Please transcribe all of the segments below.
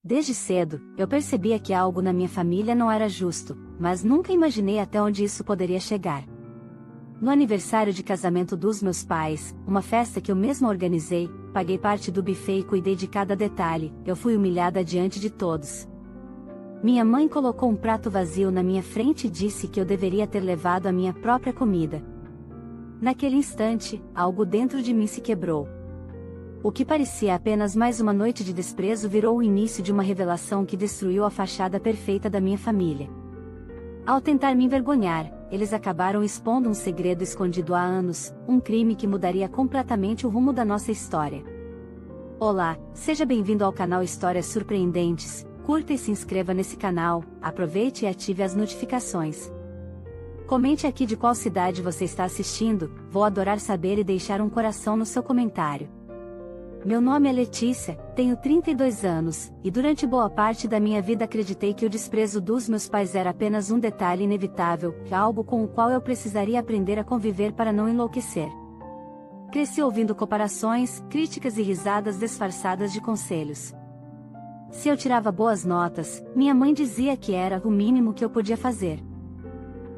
Desde cedo, eu percebia que algo na minha família não era justo, mas nunca imaginei até onde isso poderia chegar. No aniversário de casamento dos meus pais, uma festa que eu mesma organizei, paguei parte do buffet e cuidei de cada detalhe, eu fui humilhada diante de todos. Minha mãe colocou um prato vazio na minha frente e disse que eu deveria ter levado a minha própria comida. Naquele instante, algo dentro de mim se quebrou. O que parecia apenas mais uma noite de desprezo virou o início de uma revelação que destruiu a fachada perfeita da minha família. Ao tentar me envergonhar, eles acabaram expondo um segredo escondido há anos, um crime que mudaria completamente o rumo da nossa história. Olá, seja bem-vindo ao canal Histórias Surpreendentes, curta e se inscreva nesse canal, aproveite e ative as notificações. Comente aqui de qual cidade você está assistindo, vou adorar saber e deixar um coração no seu comentário. Meu nome é Letícia, tenho 32 anos, e durante boa parte da minha vida acreditei que o desprezo dos meus pais era apenas um detalhe inevitável, algo com o qual eu precisaria aprender a conviver para não enlouquecer. Cresci ouvindo comparações, críticas e risadas disfarçadas de conselhos. Se eu tirava boas notas, minha mãe dizia que era o mínimo que eu podia fazer.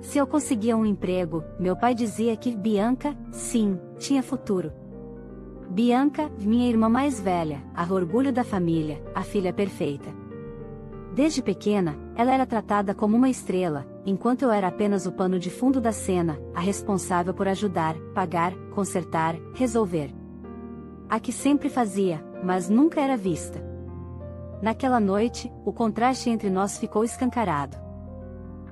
Se eu conseguia um emprego, meu pai dizia que Bianca, sim, tinha futuro. Bianca, minha irmã mais velha, a orgulho da família, a filha perfeita. Desde pequena, ela era tratada como uma estrela, enquanto eu era apenas o pano de fundo da cena, a responsável por ajudar, pagar, consertar, resolver. A que sempre fazia, mas nunca era vista. Naquela noite, o contraste entre nós ficou escancarado.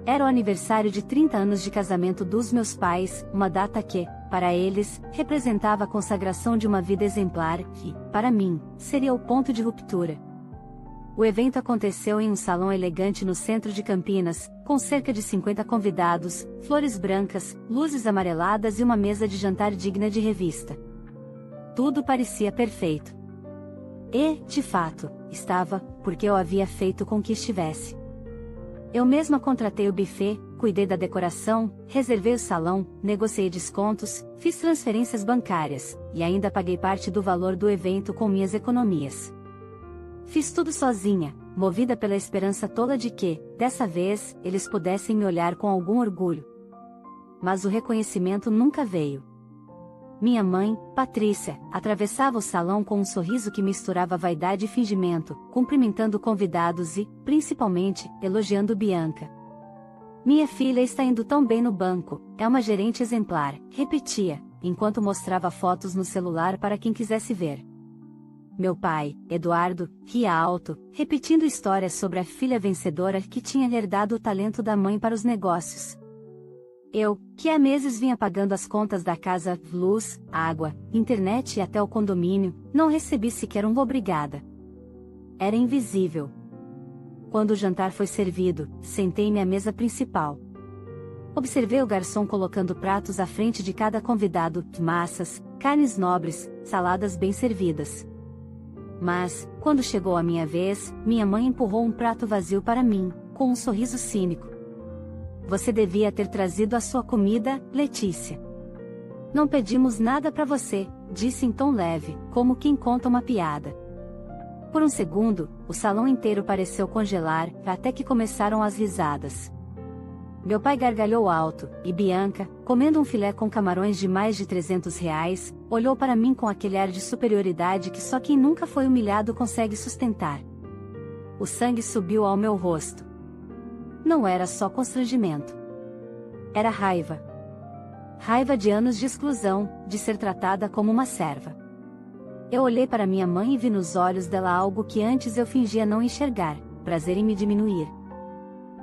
Era o aniversário de 30 anos de casamento dos meus pais, uma data que, para eles, representava a consagração de uma vida exemplar e, para mim, seria o ponto de ruptura. O evento aconteceu em um salão elegante no centro de Campinas, com cerca de 50 convidados, flores brancas, luzes amareladas e uma mesa de jantar digna de revista. Tudo parecia perfeito. E, de fato, estava, porque eu havia feito com que estivesse. Eu mesma contratei o buffet, cuidei da decoração, reservei o salão, negociei descontos, fiz transferências bancárias, e ainda paguei parte do valor do evento com minhas economias. Fiz tudo sozinha, movida pela esperança tola de que, dessa vez, eles pudessem me olhar com algum orgulho. Mas o reconhecimento nunca veio. Minha mãe, Patrícia, atravessava o salão com um sorriso que misturava vaidade e fingimento, cumprimentando convidados e, principalmente, elogiando Bianca. Minha filha está indo tão bem no banco, é uma gerente exemplar, repetia, enquanto mostrava fotos no celular para quem quisesse ver. Meu pai, Eduardo, ria alto, repetindo histórias sobre a filha vencedora que tinha herdado o talento da mãe para os negócios. Eu, que há meses vinha pagando as contas da casa, luz, água, internet e até o condomínio, não recebi sequer um obrigada. Era invisível. Quando o jantar foi servido, sentei-me à mesa principal. Observei o garçom colocando pratos à frente de cada convidado, massas, carnes nobres, saladas bem servidas. Mas, quando chegou a minha vez, minha mãe empurrou um prato vazio para mim, com um sorriso cínico. Você devia ter trazido a sua comida, Letícia. Não pedimos nada para você, disse em tom leve, como quem conta uma piada. Por um segundo, o salão inteiro pareceu congelar, até que começaram as risadas. Meu pai gargalhou alto, e Bianca, comendo um filé com camarões de mais de R$ 300, olhou para mim com aquele ar de superioridade que só quem nunca foi humilhado consegue sustentar. O sangue subiu ao meu rosto. Não era só constrangimento. Era raiva. Raiva de anos de exclusão, de ser tratada como uma serva. Eu olhei para minha mãe e vi nos olhos dela algo que antes eu fingia não enxergar, prazer em me diminuir.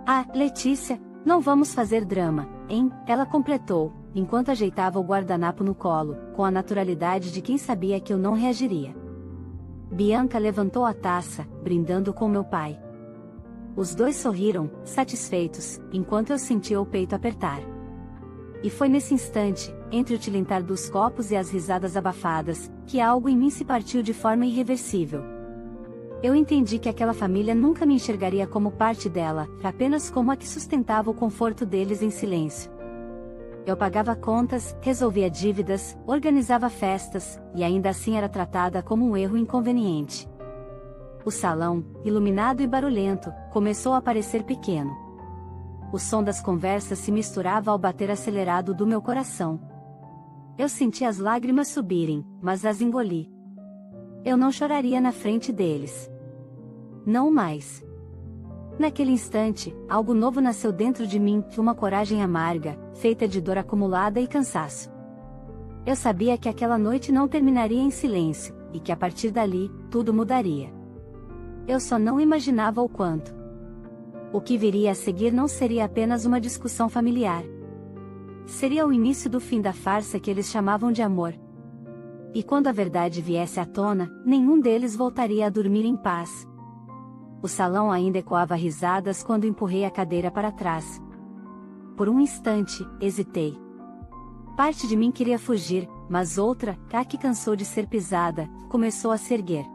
Ah, Letícia, não vamos fazer drama, hein? Ela completou, enquanto ajeitava o guardanapo no colo, com a naturalidade de quem sabia que eu não reagiria. Bianca levantou a taça, brindando com meu pai. Os dois sorriram, satisfeitos, enquanto eu sentia o peito apertar. E foi nesse instante, entre o tilintar dos copos e as risadas abafadas, que algo em mim se partiu de forma irreversível. Eu entendi que aquela família nunca me enxergaria como parte dela, apenas como a que sustentava o conforto deles em silêncio. Eu pagava contas, resolvia dívidas, organizava festas, e ainda assim era tratada como um erro inconveniente. O salão, iluminado e barulhento, começou a parecer pequeno. O som das conversas se misturava ao bater acelerado do meu coração. Eu senti as lágrimas subirem, mas as engoli. Eu não choraria na frente deles. Não mais. Naquele instante, algo novo nasceu dentro de mim, uma coragem amarga, feita de dor acumulada e cansaço. Eu sabia que aquela noite não terminaria em silêncio, e que a partir dali, tudo mudaria. Eu só não imaginava o quanto. O que viria a seguir não seria apenas uma discussão familiar. Seria o início do fim da farsa que eles chamavam de amor. E quando a verdade viesse à tona, nenhum deles voltaria a dormir em paz. O salão ainda ecoava risadas quando empurrei a cadeira para trás. Por um instante, hesitei. Parte de mim queria fugir, mas outra, a que cansou de ser pisada, começou a se erguer.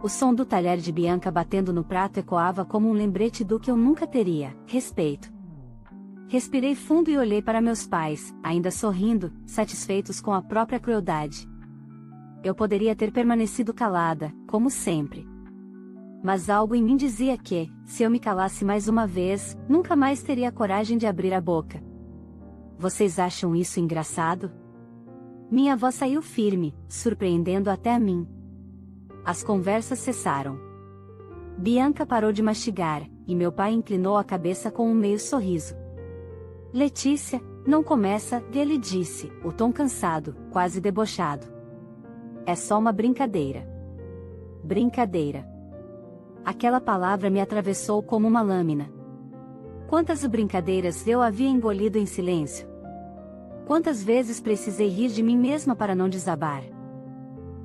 O som do talher de Bianca batendo no prato ecoava como um lembrete do que eu nunca teria: respeito. Respirei fundo e olhei para meus pais, ainda sorrindo, satisfeitos com a própria crueldade. Eu poderia ter permanecido calada, como sempre. Mas algo em mim dizia que, se eu me calasse mais uma vez, nunca mais teria coragem de abrir a boca. Vocês acham isso engraçado? Minha voz saiu firme, surpreendendo até a mim. As conversas cessaram. Bianca parou de mastigar, e meu pai inclinou a cabeça com um meio sorriso. Letícia, não começa, ele disse, o tom cansado, quase debochado. É só uma brincadeira. Brincadeira. Aquela palavra me atravessou como uma lâmina. Quantas brincadeiras eu havia engolido em silêncio? Quantas vezes precisei rir de mim mesma para não desabar?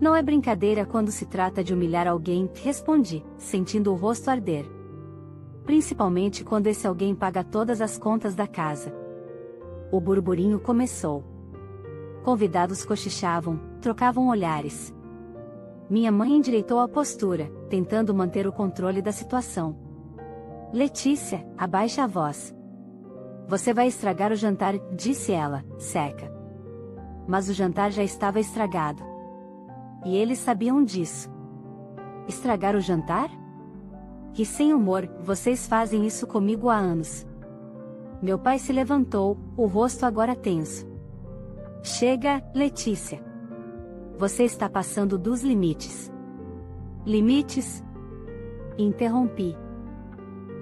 Não é brincadeira quando se trata de humilhar alguém, respondi, sentindo o rosto arder. Principalmente quando esse alguém paga todas as contas da casa. O burburinho começou. Convidados cochichavam, trocavam olhares. Minha mãe endireitou a postura, tentando manter o controle da situação. Letícia, abaixe a voz. Você vai estragar o jantar, disse ela, seca. Mas o jantar já estava estragado. E eles sabiam disso. Estragar o jantar? Que sem humor, vocês fazem isso comigo há anos. Meu pai se levantou, o rosto agora tenso. Chega, Letícia. Você está passando dos limites. Limites? Interrompi.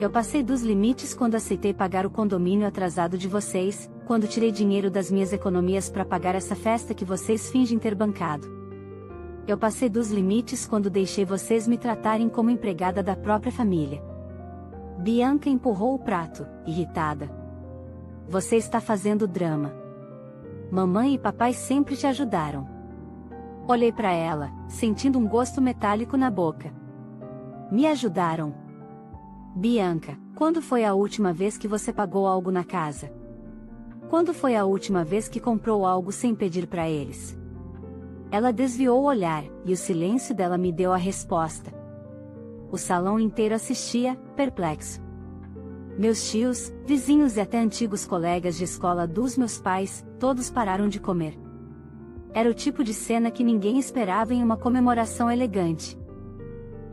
Eu passei dos limites quando aceitei pagar o condomínio atrasado de vocês, quando tirei dinheiro das minhas economias para pagar essa festa que vocês fingem ter bancado. Eu passei dos limites quando deixei vocês me tratarem como empregada da própria família. Bianca empurrou o prato, irritada. Você está fazendo drama. Mamãe e papai sempre te ajudaram. Olhei para ela, sentindo um gosto metálico na boca. Me ajudaram. Bianca, quando foi a última vez que você pagou algo na casa? Quando foi a última vez que comprou algo sem pedir para eles? Ela desviou o olhar, e o silêncio dela me deu a resposta. O salão inteiro assistia, perplexo. Meus tios, vizinhos e até antigos colegas de escola dos meus pais, todos pararam de comer. Era o tipo de cena que ninguém esperava em uma comemoração elegante.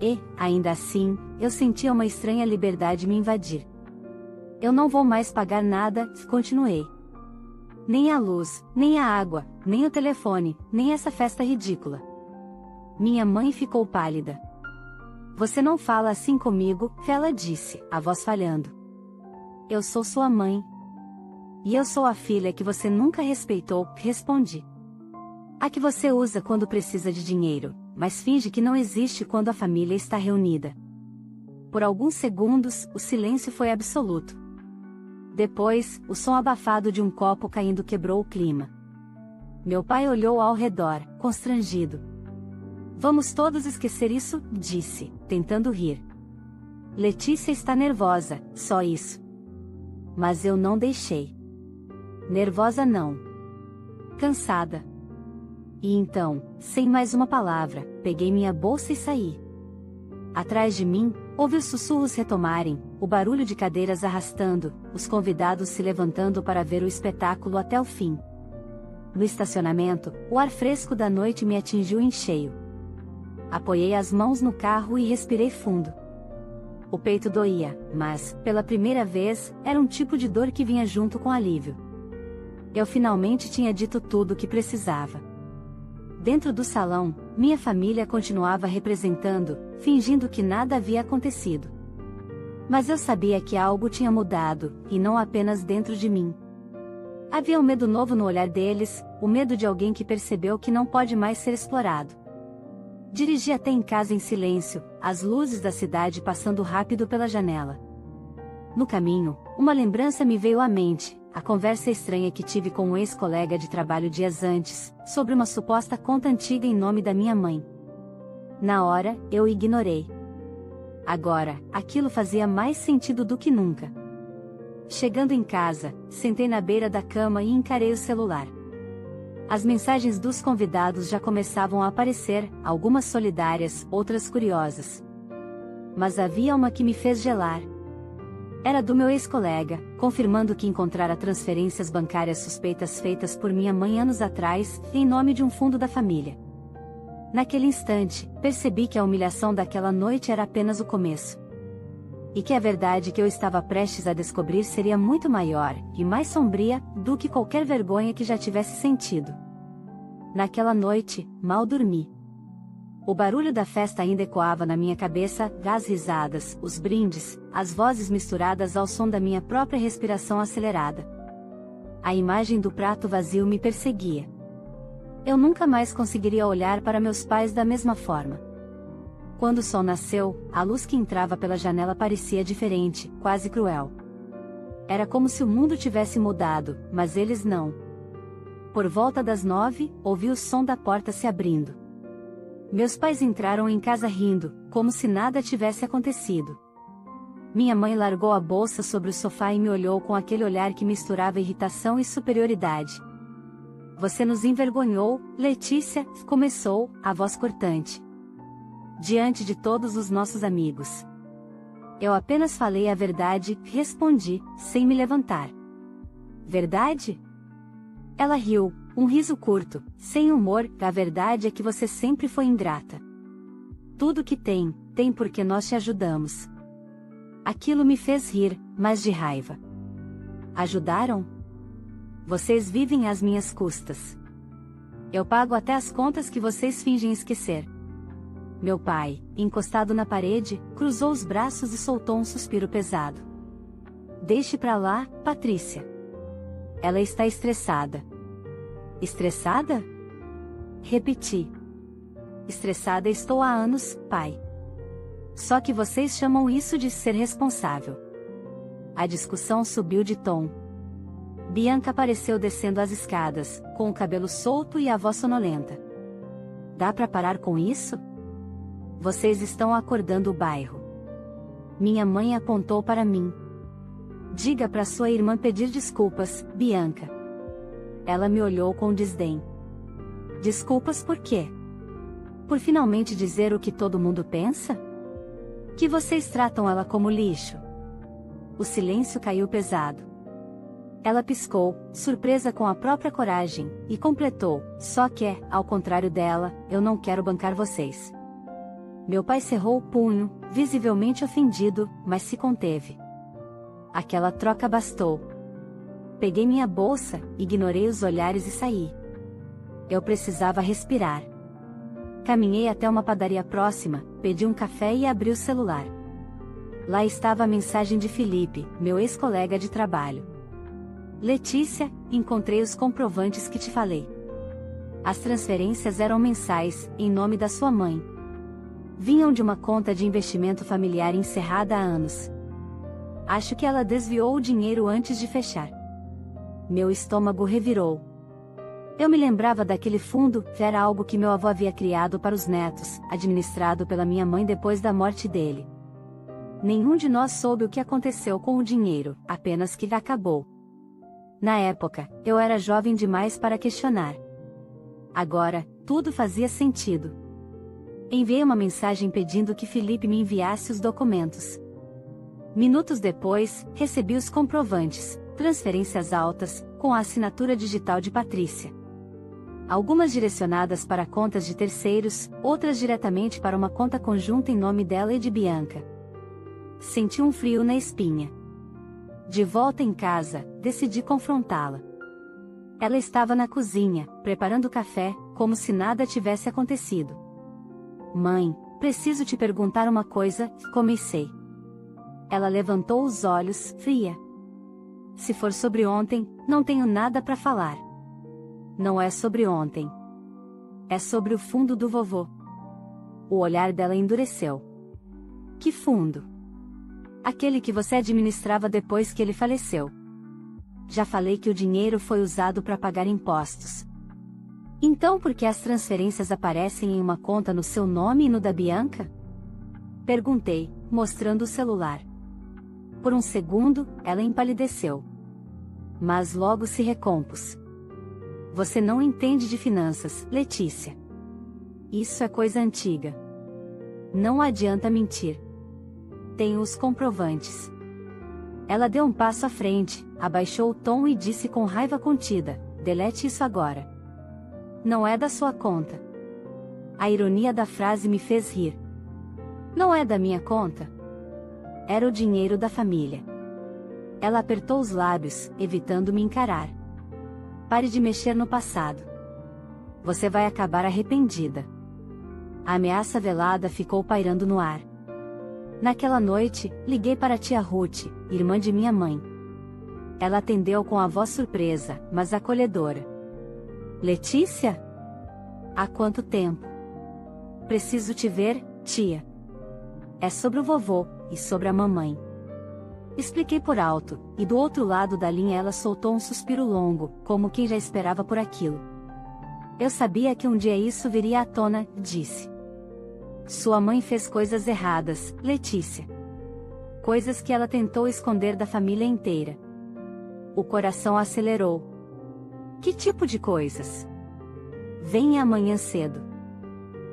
E, ainda assim, eu sentia uma estranha liberdade me invadir. Eu não vou mais pagar nada, continuei. Nem a luz, nem a água, nem o telefone, nem essa festa ridícula. Minha mãe ficou pálida. Você não fala assim comigo, ela disse, a voz falhando. Eu sou sua mãe. E eu sou a filha que você nunca respeitou, respondi. A que você usa quando precisa de dinheiro, mas finge que não existe quando a família está reunida. Por alguns segundos, o silêncio foi absoluto. Depois, o som abafado de um copo caindo quebrou o clima. Meu pai olhou ao redor, constrangido. Vamos todos esquecer isso, disse, tentando rir. Letícia está nervosa, só isso. Mas eu não deixei. Nervosa não. Cansada. E então, sem mais uma palavra, peguei minha bolsa e saí. Atrás de mim, ouvi os sussurros retomarem, o barulho de cadeiras arrastando, os convidados se levantando para ver o espetáculo até o fim. No estacionamento, o ar fresco da noite me atingiu em cheio. Apoiei as mãos no carro e respirei fundo. O peito doía, mas, pela primeira vez, era um tipo de dor que vinha junto com alívio. Eu finalmente tinha dito tudo o que precisava. Dentro do salão, minha família continuava representando, fingindo que nada havia acontecido. Mas eu sabia que algo tinha mudado, e não apenas dentro de mim. Havia um medo novo no olhar deles, o medo de alguém que percebeu que não pode mais ser explorado. Dirigi até em casa em silêncio, as luzes da cidade passando rápido pela janela. No caminho, uma lembrança me veio à mente, a conversa estranha que tive com um ex-colega de trabalho dias antes, sobre uma suposta conta antiga em nome da minha mãe. Na hora, eu ignorei. Agora, aquilo fazia mais sentido do que nunca. Chegando em casa, sentei na beira da cama e encarei o celular. As mensagens dos convidados já começavam a aparecer, algumas solidárias, outras curiosas. Mas havia uma que me fez gelar. Era do meu ex-colega, confirmando que encontrara transferências bancárias suspeitas feitas por minha mãe anos atrás, em nome de um fundo da família. Naquele instante, percebi que a humilhação daquela noite era apenas o começo. E que a verdade que eu estava prestes a descobrir seria muito maior, e mais sombria, do que qualquer vergonha que já tivesse sentido. Naquela noite, mal dormi. O barulho da festa ainda ecoava na minha cabeça, as risadas, os brindes, as vozes misturadas ao som da minha própria respiração acelerada. A imagem do prato vazio me perseguia. Eu nunca mais conseguiria olhar para meus pais da mesma forma. Quando o sol nasceu, a luz que entrava pela janela parecia diferente, quase cruel. Era como se o mundo tivesse mudado, mas eles não. Por volta das 9, ouvi o som da porta se abrindo. Meus pais entraram em casa rindo, como se nada tivesse acontecido. Minha mãe largou a bolsa sobre o sofá e me olhou com aquele olhar que misturava irritação e superioridade. "Você nos envergonhou, Letícia", começou, a voz cortante. "Diante de todos os nossos amigos." "Eu apenas falei a verdade", respondi, sem me levantar. "Verdade?" Ela riu, um riso curto, sem humor. "A verdade é que você sempre foi ingrata. Tudo que tem, tem porque nós te ajudamos." Aquilo me fez rir, mas de raiva. "Ajudaram? Vocês vivem às minhas custas. Eu pago até as contas que vocês fingem esquecer." Meu pai, encostado na parede, cruzou os braços e soltou um suspiro pesado. "Deixe pra lá, Patrícia. Ela está estressada." "Estressada?" Repeti. "Estressada estou há anos, pai. Só que vocês chamam isso de ser responsável." A discussão subiu de tom. Bianca apareceu descendo as escadas, com o cabelo solto e a voz sonolenta. "Dá pra parar com isso? Vocês estão acordando o bairro." Minha mãe apontou para mim. "Diga para sua irmã pedir desculpas, Bianca." Ela me olhou com desdém. "Desculpas por quê? Por finalmente dizer o que todo mundo pensa? Que vocês tratam ela como lixo?" O silêncio caiu pesado. Ela piscou, surpresa com a própria coragem, e completou: "Só que, ao contrário dela, eu não quero bancar vocês." Meu pai cerrou o punho, visivelmente ofendido, mas se conteve. Aquela troca bastou. Peguei minha bolsa, ignorei os olhares e saí. Eu precisava respirar. Caminhei até uma padaria próxima, pedi um café e abri o celular. Lá estava a mensagem de Felipe, meu ex-colega de trabalho. "Letícia, encontrei os comprovantes que te falei. As transferências eram mensais, em nome da sua mãe. Vinham de uma conta de investimento familiar encerrada há anos. Acho que ela desviou o dinheiro antes de fechar." Meu estômago revirou. Eu me lembrava daquele fundo, que era algo que meu avô havia criado para os netos, administrado pela minha mãe depois da morte dele. Nenhum de nós soube o que aconteceu com o dinheiro, apenas que acabou. Na época, eu era jovem demais para questionar. Agora, tudo fazia sentido. Enviei uma mensagem pedindo que Felipe me enviasse os documentos. Minutos depois, recebi os comprovantes, transferências altas, com a assinatura digital de Patrícia. Algumas direcionadas para contas de terceiros, outras diretamente para uma conta conjunta em nome dela e de Bianca. Senti um frio na espinha. De volta em casa, decidi confrontá-la. Ela estava na cozinha, preparando café, como se nada tivesse acontecido. Mãe, preciso te perguntar uma coisa, comecei. Ela levantou os olhos, fria. Se for sobre ontem, não tenho nada para falar. Não é sobre ontem. É sobre o fundo do vovô. O olhar dela endureceu. Que fundo? Aquele que você administrava depois que ele faleceu. Já falei que o dinheiro foi usado para pagar impostos. Então por que as transferências aparecem em uma conta no seu nome e no da Bianca? Perguntei, mostrando o celular. Por um segundo, ela empalideceu. Mas logo se recompôs. Você não entende de finanças, Letícia. Isso é coisa antiga. Não adianta mentir. Tenho os comprovantes. Ela deu um passo à frente, abaixou o tom e disse com raiva contida: delete isso agora. Não é da sua conta. A ironia da frase me fez rir. Não é da minha conta? Era o dinheiro da família. Ela apertou os lábios, evitando me encarar. Pare de mexer no passado. Você vai acabar arrependida. A ameaça velada ficou pairando no ar. Naquela noite, liguei para a tia Ruth, irmã de minha mãe. Ela atendeu com a voz surpresa, mas acolhedora. Letícia? Há quanto tempo? Preciso te ver, tia. É sobre o vovô, e sobre a mamãe. Expliquei por alto, e do outro lado da linha ela soltou um suspiro longo, como quem já esperava por aquilo. Eu sabia que um dia isso viria à tona, disse. Sua mãe fez coisas erradas, Letícia. Coisas que ela tentou esconder da família inteira. O coração acelerou. Que tipo de coisas? Venha amanhã cedo.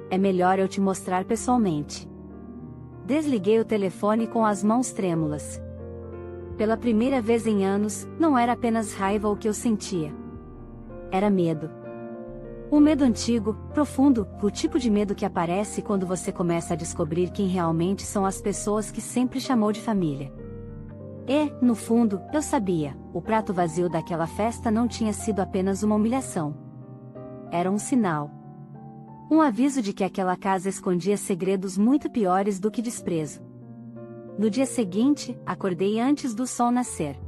É melhor eu te mostrar pessoalmente. Desliguei o telefone com as mãos trêmulas. Pela primeira vez em anos, não era apenas raiva o que eu sentia. Era medo. Um medo antigo, profundo, o tipo de medo que aparece quando você começa a descobrir quem realmente são as pessoas que sempre chamou de família. E, no fundo, eu sabia, o prato vazio daquela festa não tinha sido apenas uma humilhação. Era um sinal. Um aviso de que aquela casa escondia segredos muito piores do que desprezo. No dia seguinte, acordei antes do sol nascer.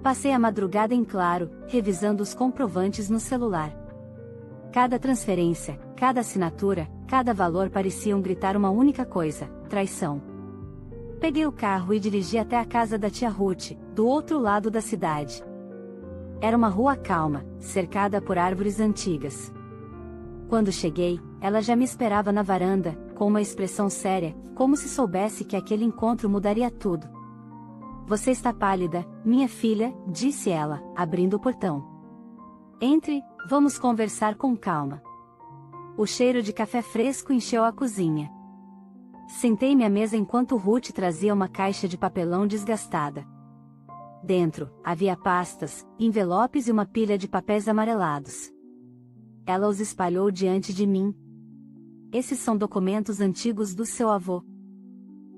Passei a madrugada em claro, revisando os comprovantes no celular. Cada transferência, cada assinatura, cada valor pareciam gritar uma única coisa: traição. Peguei o carro e dirigi até a casa da tia Ruth, do outro lado da cidade. Era uma rua calma, cercada por árvores antigas. Quando cheguei, ela já me esperava na varanda, com uma expressão séria, como se soubesse que aquele encontro mudaria tudo. Você está pálida, minha filha, disse ela, abrindo o portão. Entre, vamos conversar com calma. O cheiro de café fresco encheu a cozinha. Sentei-me à mesa enquanto Ruth trazia uma caixa de papelão desgastada. Dentro, havia pastas, envelopes e uma pilha de papéis amarelados. Ela os espalhou diante de mim. Esses são documentos antigos do seu avô.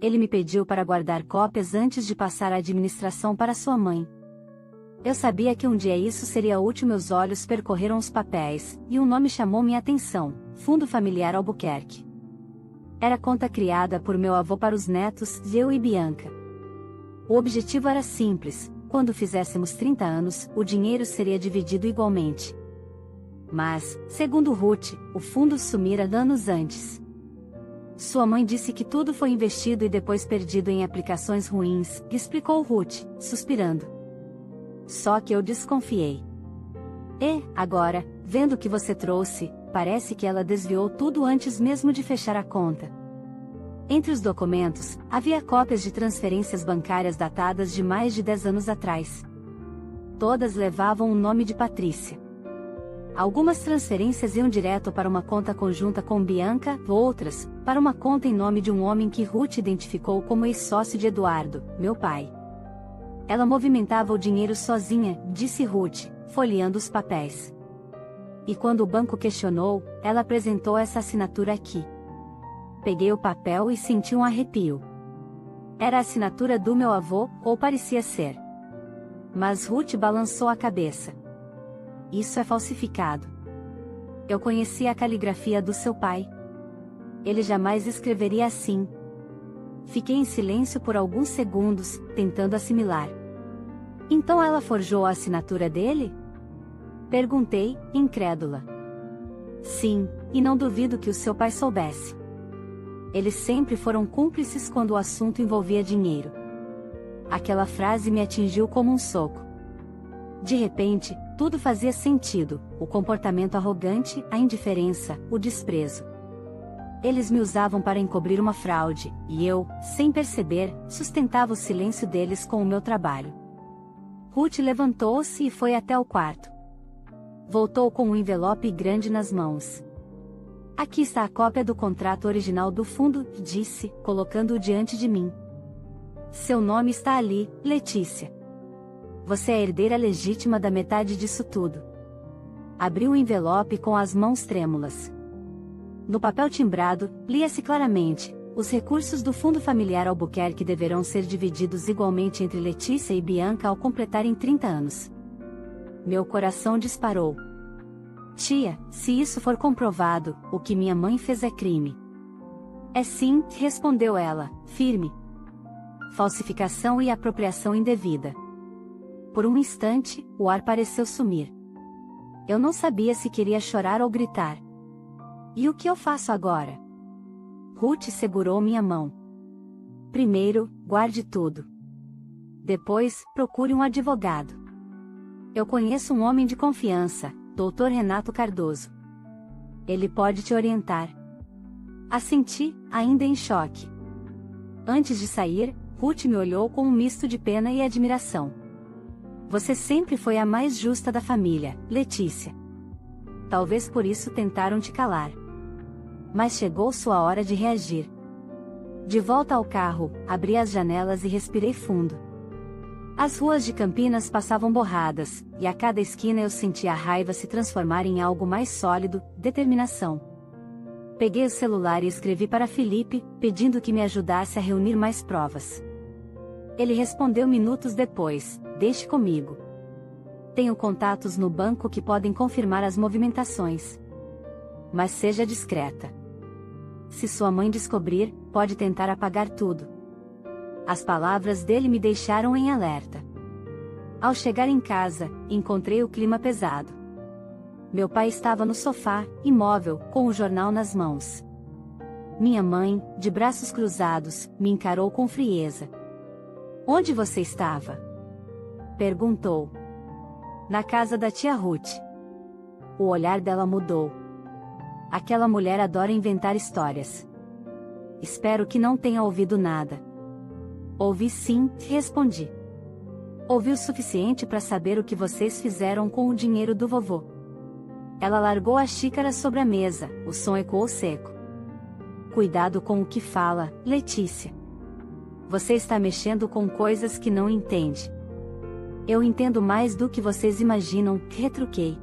Ele me pediu para guardar cópias antes de passar a administração para sua mãe. Eu sabia que um dia isso seria útil. Meus olhos percorreram os papéis, e um nome chamou minha atenção: Fundo Familiar Albuquerque. Era conta criada por meu avô para os netos, eu e Bianca. O objetivo era simples: quando fizéssemos 30 anos, o dinheiro seria dividido igualmente. Mas, segundo Ruth, o fundo sumira anos antes. Sua mãe disse que tudo foi investido e depois perdido em aplicações ruins, explicou Ruth, suspirando. Só que eu desconfiei. E, agora, vendo o que você trouxe, parece que ela desviou tudo antes mesmo de fechar a conta. Entre os documentos, havia cópias de transferências bancárias datadas de mais de 10 anos atrás. Todas levavam o nome de Patrícia. Algumas transferências iam direto para uma conta conjunta com Bianca, outras, para uma conta em nome de um homem que Ruth identificou como ex-sócio de Eduardo, meu pai. Ela movimentava o dinheiro sozinha, disse Ruth, folheando os papéis. E quando o banco questionou, ela apresentou essa assinatura aqui. Peguei o papel e senti um arrepio. Era a assinatura do meu avô, ou parecia ser. Mas Ruth balançou a cabeça. Isso é falsificado. Eu conhecia a caligrafia do seu pai. Ele jamais escreveria assim. Fiquei em silêncio por alguns segundos, tentando assimilar. Então ela forjou a assinatura dele? Perguntei, incrédula. Sim, e não duvido que o seu pai soubesse. Eles sempre foram cúmplices quando o assunto envolvia dinheiro. Aquela frase me atingiu como um soco. De repente, tudo fazia sentido: o comportamento arrogante, a indiferença, o desprezo. Eles me usavam para encobrir uma fraude, e eu, sem perceber, sustentava o silêncio deles com o meu trabalho. Ruth levantou-se e foi até o quarto. Voltou com um envelope grande nas mãos. Aqui está a cópia do contrato original do fundo, disse, colocando-o diante de mim. Seu nome está ali, Letícia. Você é a herdeira legítima da metade disso tudo. Abri o envelope com as mãos trêmulas. No papel timbrado, lia-se claramente: os recursos do Fundo Familiar Albuquerque deverão ser divididos igualmente entre Letícia e Bianca ao completarem 30 anos. Meu coração disparou. Tia, se isso for comprovado, o que minha mãe fez é crime. É sim, respondeu ela, firme. Falsificação e apropriação indevida. Por um instante, o ar pareceu sumir. Eu não sabia se queria chorar ou gritar. E o que eu faço agora? Ruth segurou minha mão. Primeiro, guarde tudo. Depois, procure um advogado. Eu conheço um homem de confiança, Dr. Renato Cardoso. Ele pode te orientar. Assenti, ainda em choque. Antes de sair, Ruth me olhou com um misto de pena e admiração. Você sempre foi a mais justa da família, Letícia. Talvez por isso tentaram te calar. Mas chegou sua hora de reagir. De volta ao carro, abri as janelas e respirei fundo. As ruas de Campinas passavam borradas, e a cada esquina eu sentia a raiva se transformar em algo mais sólido: determinação. Peguei o celular e escrevi para Felipe, pedindo que me ajudasse a reunir mais provas. Ele respondeu minutos depois: deixe comigo. Tenho contatos no banco que podem confirmar as movimentações. Mas seja discreta. Se sua mãe descobrir, pode tentar apagar tudo. As palavras dele me deixaram em alerta. Ao chegar em casa, encontrei o clima pesado. Meu pai estava no sofá, imóvel, com o jornal nas mãos. Minha mãe, de braços cruzados, me encarou com frieza. Onde você estava? Perguntou. Na casa da tia Ruth. O olhar dela mudou. Aquela mulher adora inventar histórias. Espero que não tenha ouvido nada. Ouvi sim, respondi. Ouvi o suficiente para saber o que vocês fizeram com o dinheiro do vovô. Ela largou a xícara sobre a mesa, o som ecoou seco. Cuidado com o que fala, Letícia. Você está mexendo com coisas que não entende. Eu entendo mais do que vocês imaginam, retruquei.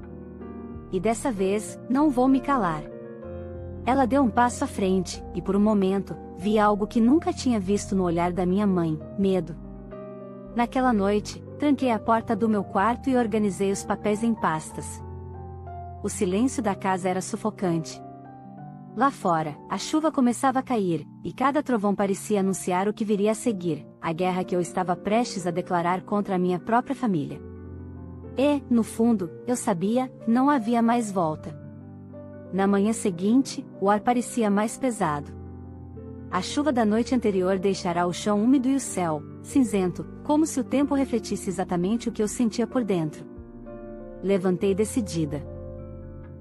E dessa vez, não vou me calar. Ela deu um passo à frente, e por um momento, vi algo que nunca tinha visto no olhar da minha mãe: medo. Naquela noite, tranquei a porta do meu quarto e organizei os papéis em pastas. O silêncio da casa era sufocante. Lá fora, a chuva começava a cair, e cada trovão parecia anunciar o que viria a seguir: a guerra que eu estava prestes a declarar contra a minha própria família. E, no fundo, eu sabia, não havia mais volta. Na manhã seguinte, o ar parecia mais pesado. A chuva da noite anterior deixará o chão úmido e o céu, cinzento, como se o tempo refletisse exatamente o que eu sentia por dentro. Levantei decidida.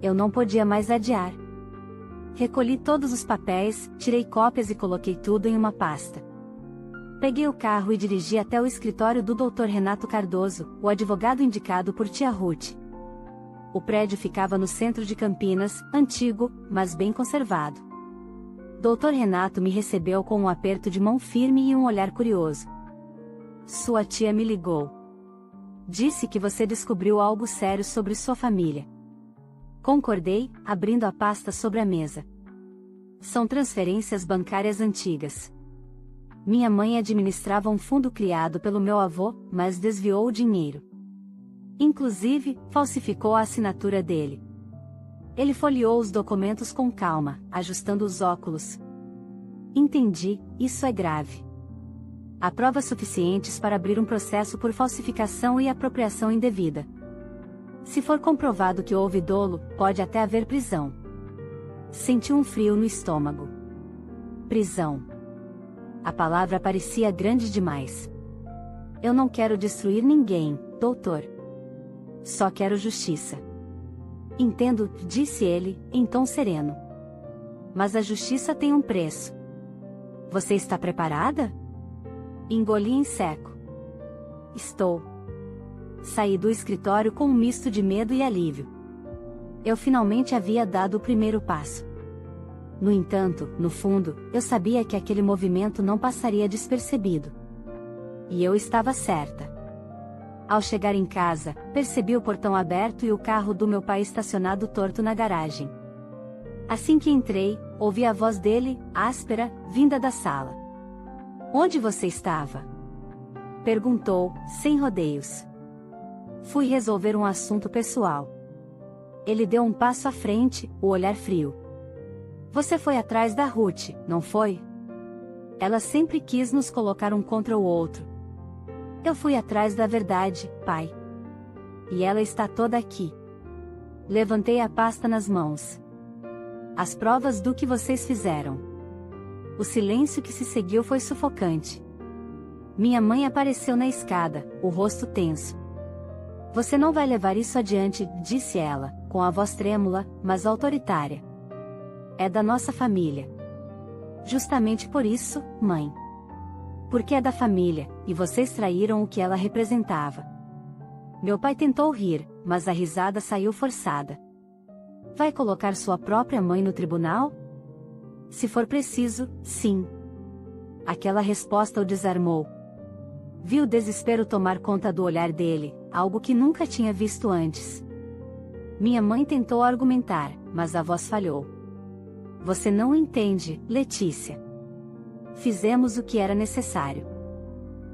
Eu não podia mais adiar. Recolhi todos os papéis, tirei cópias e coloquei tudo em uma pasta. Peguei o carro e dirigi até o escritório do Dr. Renato Cardoso, o advogado indicado por tia Ruth. O prédio ficava no centro de Campinas, antigo, mas bem conservado. Dr. Renato me recebeu com um aperto de mão firme e um olhar curioso. Sua tia me ligou. Disse que você descobriu algo sério sobre sua família. Concordei, abrindo a pasta sobre a mesa. São transferências bancárias antigas. Minha mãe administrava um fundo criado pelo meu avô, mas desviou o dinheiro. Inclusive, falsificou a assinatura dele. Ele folheou os documentos com calma, ajustando os óculos. Entendi, isso é grave. Há provas suficientes para abrir um processo por falsificação e apropriação indevida. Se for comprovado que houve dolo, pode até haver prisão. Senti um frio no estômago. Prisão. A palavra parecia grande demais. Eu não quero destruir ninguém, doutor. Só quero justiça. Entendo, disse ele, em tom sereno. Mas a justiça tem um preço. Você está preparada? Engoli em seco. Estou. Saí do escritório com um misto de medo e alívio. Eu finalmente havia dado o primeiro passo. No entanto, no fundo, eu sabia que aquele movimento não passaria despercebido. E eu estava certa. Ao chegar em casa, percebi o portão aberto e o carro do meu pai estacionado torto na garagem. Assim que entrei, ouvi a voz dele, áspera, vinda da sala. Onde você estava? Perguntou, sem rodeios. Fui resolver um assunto pessoal. Ele deu um passo à frente, o olhar frio. Você foi atrás da Ruth, não foi? Ela sempre quis nos colocar um contra o outro. Eu fui atrás da verdade, pai. E ela está toda aqui. Levantei a pasta nas mãos. As provas do que vocês fizeram. O silêncio que se seguiu foi sufocante. Minha mãe apareceu na escada, o rosto tenso. Você não vai levar isso adiante, disse ela, com a voz trêmula, mas autoritária. É da nossa família. Justamente por isso, mãe. Porque é da família, e vocês traíram o que ela representava. Meu pai tentou rir, mas a risada saiu forçada. Vai colocar sua própria mãe no tribunal? Se for preciso, sim. Aquela resposta o desarmou. Vi o desespero tomar conta do olhar dele, algo que nunca tinha visto antes. Minha mãe tentou argumentar, mas a voz falhou. Você não entende, Letícia. Fizemos o que era necessário.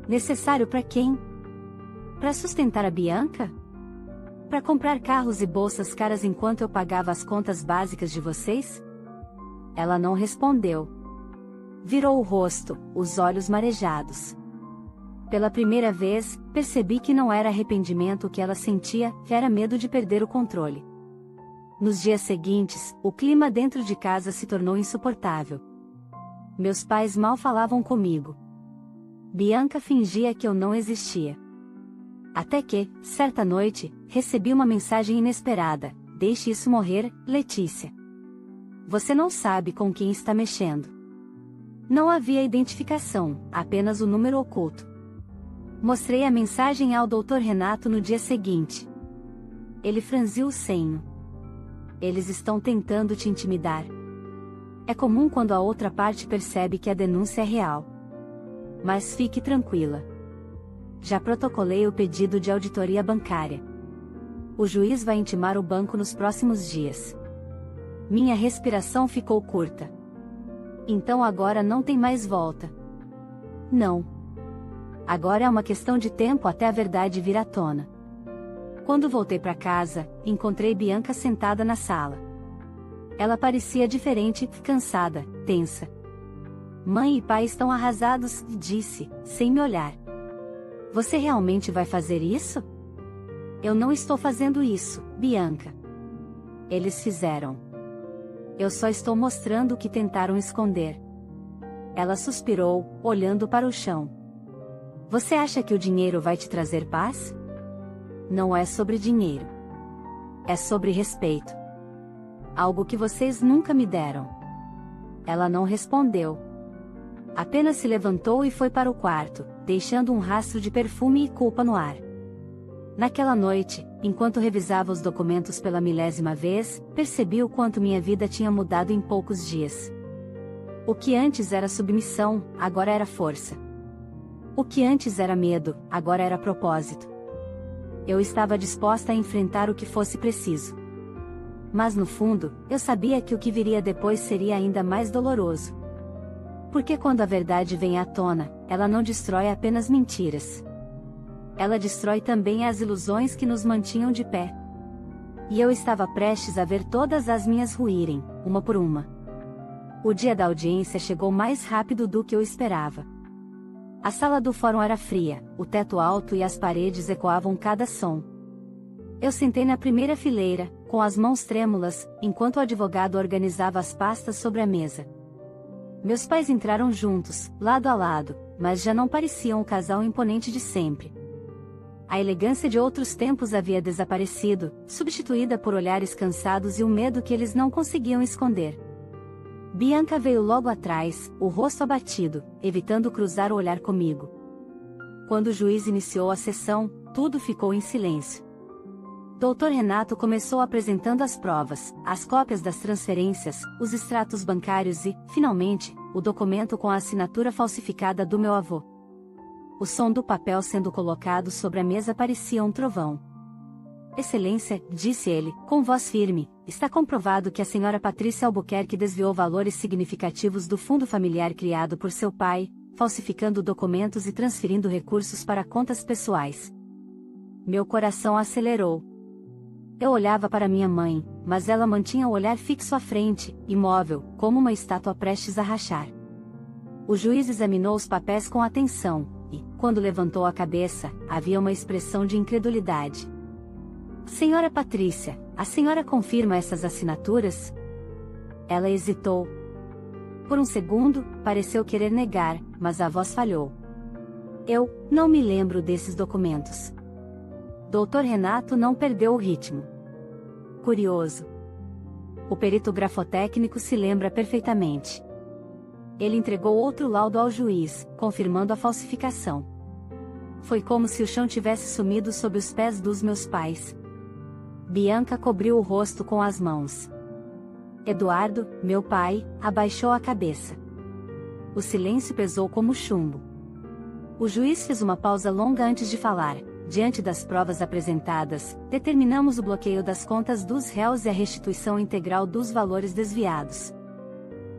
Necessário para quem? Para sustentar a Bianca? Para comprar carros e bolsas caras enquanto eu pagava as contas básicas de vocês? Ela não respondeu. Virou o rosto, os olhos marejados. Pela primeira vez, percebi que não era arrependimento o que ela sentia, era medo de perder o controle. Nos dias seguintes, o clima dentro de casa se tornou insuportável. Meus pais mal falavam comigo. Bianca fingia que eu não existia. Até que, certa noite, recebi uma mensagem inesperada: deixe isso morrer, Letícia. Você não sabe com quem está mexendo. Não havia identificação, apenas o número oculto. Mostrei a mensagem ao Dr. Renato no dia seguinte. Ele franziu o senho. Eles estão tentando te intimidar. É comum quando a outra parte percebe que a denúncia é real. Mas fique tranquila. Já protocolei o pedido de auditoria bancária. O juiz vai intimar o banco nos próximos dias. Minha respiração ficou curta. Então agora não tem mais volta. Não. Agora é uma questão de tempo até a verdade vir à tona. Quando voltei para casa, encontrei Bianca sentada na sala. Ela parecia diferente, cansada, tensa. Mãe e pai estão arrasados, disse, sem me olhar. Você realmente vai fazer isso? Eu não estou fazendo isso, Bianca. Eles fizeram. Eu só estou mostrando o que tentaram esconder. Ela suspirou, olhando para o chão. Você acha que o dinheiro vai te trazer paz? Não é sobre dinheiro. É sobre respeito. Algo que vocês nunca me deram. Ela não respondeu. Apenas se levantou e foi para o quarto, deixando um rastro de perfume e culpa no ar. Naquela noite, enquanto revisava os documentos pela 1000ª vez, percebi o quanto minha vida tinha mudado em poucos dias. O que antes era submissão, agora era força. O que antes era medo, agora era propósito. Eu estava disposta a enfrentar o que fosse preciso. Mas no fundo, eu sabia que o que viria depois seria ainda mais doloroso. Porque quando a verdade vem à tona, ela não destrói apenas mentiras. Ela destrói também as ilusões que nos mantinham de pé. E eu estava prestes a ver todas as minhas ruírem, uma por uma. O dia da audiência chegou mais rápido do que eu esperava. A sala do fórum era fria, o teto alto e as paredes ecoavam cada som. Eu sentei na primeira fileira, com as mãos trêmulas, enquanto o advogado organizava as pastas sobre a mesa. Meus pais entraram juntos, lado a lado, mas já não pareciam o casal imponente de sempre. A elegância de outros tempos havia desaparecido, substituída por olhares cansados e um medo que eles não conseguiam esconder. Bianca veio logo atrás, o rosto abatido, evitando cruzar o olhar comigo. Quando o juiz iniciou a sessão, tudo ficou em silêncio. Dr. Renato começou apresentando as provas, as cópias das transferências, os extratos bancários e, finalmente, o documento com a assinatura falsificada do meu avô. O som do papel sendo colocado sobre a mesa parecia um trovão. Excelência, disse ele, com voz firme, está comprovado que a senhora Patrícia Albuquerque desviou valores significativos do fundo familiar criado por seu pai, falsificando documentos e transferindo recursos para contas pessoais. Meu coração acelerou. Eu olhava para minha mãe, mas ela mantinha o olhar fixo à frente, imóvel, como uma estátua prestes a rachar. O juiz examinou os papéis com atenção, e, quando levantou a cabeça, havia uma expressão de incredulidade. Senhora Patrícia, a senhora confirma essas assinaturas? Ela hesitou. Por um segundo, pareceu querer negar, mas a voz falhou. Eu não me lembro desses documentos. Dr. Renato não perdeu o ritmo. Curioso. O perito grafotécnico se lembra perfeitamente. Ele entregou outro laudo ao juiz, confirmando a falsificação. Foi como se o chão tivesse sumido sob os pés dos meus pais. Bianca cobriu o rosto com as mãos. Eduardo, meu pai, abaixou a cabeça. O silêncio pesou como chumbo. O juiz fez uma pausa longa antes de falar. Diante das provas apresentadas, determinamos o bloqueio das contas dos réus e a restituição integral dos valores desviados.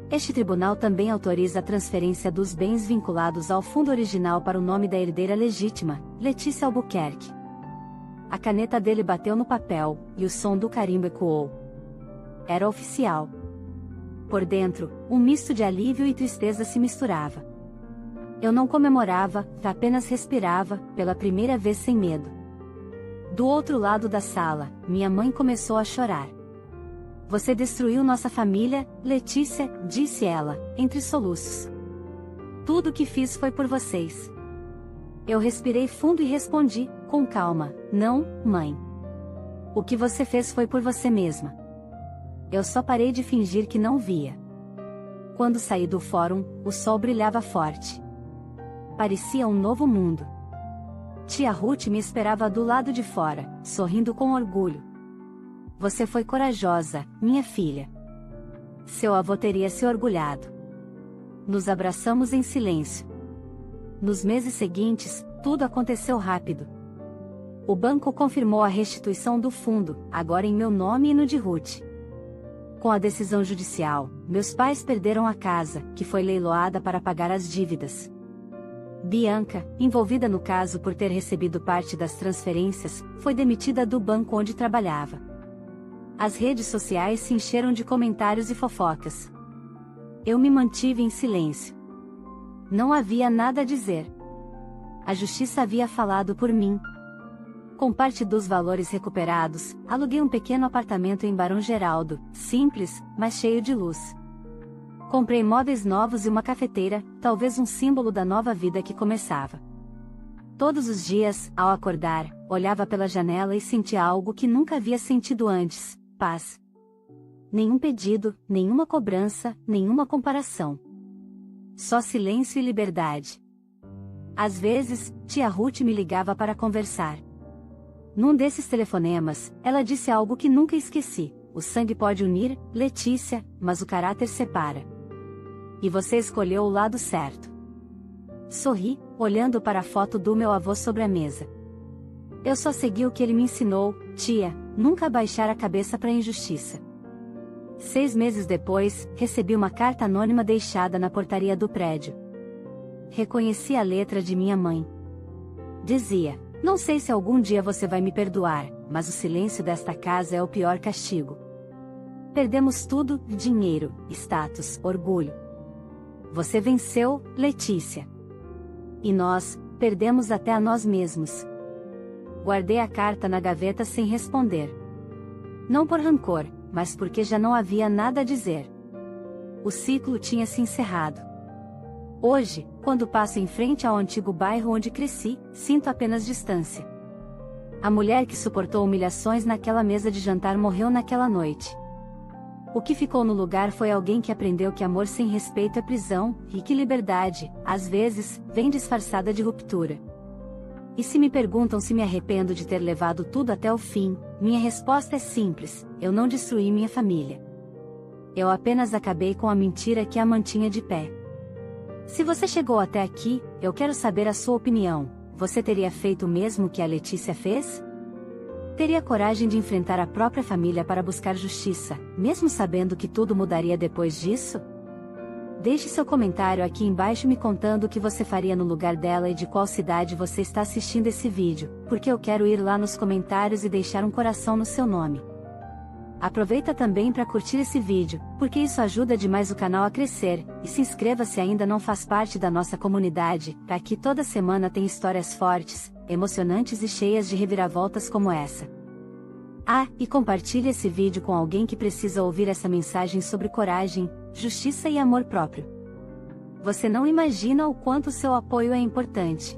Este tribunal também autoriza a transferência dos bens vinculados ao fundo original para o nome da herdeira legítima, Letícia Albuquerque. A caneta dele bateu no papel, e o som do carimbo ecoou. Era oficial. Por dentro, um misto de alívio e tristeza se misturava. Eu não comemorava, apenas respirava, pela primeira vez sem medo. Do outro lado da sala, minha mãe começou a chorar. Você destruiu nossa família, Letícia, disse ela, entre soluços. Tudo o que fiz foi por vocês. Eu respirei fundo e respondi, com calma, não, mãe. O que você fez foi por você mesma. Eu só parei de fingir que não via. Quando saí do fórum, o sol brilhava forte. Parecia um novo mundo. Tia Ruth me esperava do lado de fora, sorrindo com orgulho. Você foi corajosa, minha filha. Seu avô teria se orgulhado. Nos abraçamos em silêncio. Nos meses seguintes, tudo aconteceu rápido. O banco confirmou a restituição do fundo, agora em meu nome e no de Ruth. Com a decisão judicial, meus pais perderam a casa, que foi leiloada para pagar as dívidas. Bianca, envolvida no caso por ter recebido parte das transferências, foi demitida do banco onde trabalhava. As redes sociais se encheram de comentários e fofocas. Eu me mantive em silêncio. Não havia nada a dizer. A justiça havia falado por mim. Com parte dos valores recuperados, aluguei um pequeno apartamento em Barão Geraldo, simples, mas cheio de luz. Comprei móveis novos e uma cafeteira, talvez um símbolo da nova vida que começava. Todos os dias, ao acordar, olhava pela janela e sentia algo que nunca havia sentido antes: paz. Nenhum pedido, nenhuma cobrança, nenhuma comparação. Só silêncio e liberdade. Às vezes, tia Ruth me ligava para conversar. Num desses telefonemas, ela disse algo que nunca esqueci: o sangue pode unir, Letícia, mas o caráter separa. E você escolheu o lado certo. Sorri, olhando para a foto do meu avô sobre a mesa. Eu só segui o que ele me ensinou, tia, nunca baixar a cabeça para a injustiça. 6 meses depois, recebi uma carta anônima deixada na portaria do prédio. Reconheci a letra de minha mãe. Dizia: "Não sei se algum dia você vai me perdoar, mas o silêncio desta casa é o pior castigo. Perdemos tudo: dinheiro, status, orgulho. Você venceu, Letícia. E nós, perdemos até a nós mesmos." Guardei a carta na gaveta sem responder. Não por rancor, mas porque já não havia nada a dizer. O ciclo tinha se encerrado. Hoje, quando passo em frente ao antigo bairro onde cresci, sinto apenas distância. A mulher que suportou humilhações naquela mesa de jantar morreu naquela noite. O que ficou no lugar foi alguém que aprendeu que amor sem respeito é prisão, e que liberdade, às vezes, vem disfarçada de ruptura. E se me perguntam se me arrependo de ter levado tudo até o fim, minha resposta é simples: eu não destruí minha família. Eu apenas acabei com a mentira que a mantinha de pé. Se você chegou até aqui, eu quero saber a sua opinião. Você teria feito o mesmo que a Letícia fez? Teria coragem de enfrentar a própria família para buscar justiça, mesmo sabendo que tudo mudaria depois disso? Deixe seu comentário aqui embaixo me contando o que você faria no lugar dela e de qual cidade você está assistindo esse vídeo, porque eu quero ir lá nos comentários e deixar um coração no seu nome. Aproveita também para curtir esse vídeo, porque isso ajuda demais o canal a crescer, e se inscreva se ainda não faz parte da nossa comunidade. Aqui toda semana tem histórias fortes, emocionantes e cheias de reviravoltas como essa. E compartilhe esse vídeo com alguém que precisa ouvir essa mensagem sobre coragem, justiça e amor próprio. Você não imagina o quanto seu apoio é importante.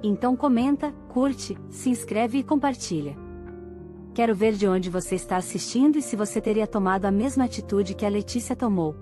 Então comenta, curte, se inscreve e compartilha. Quero ver de onde você está assistindo e se você teria tomado a mesma atitude que a Letícia tomou.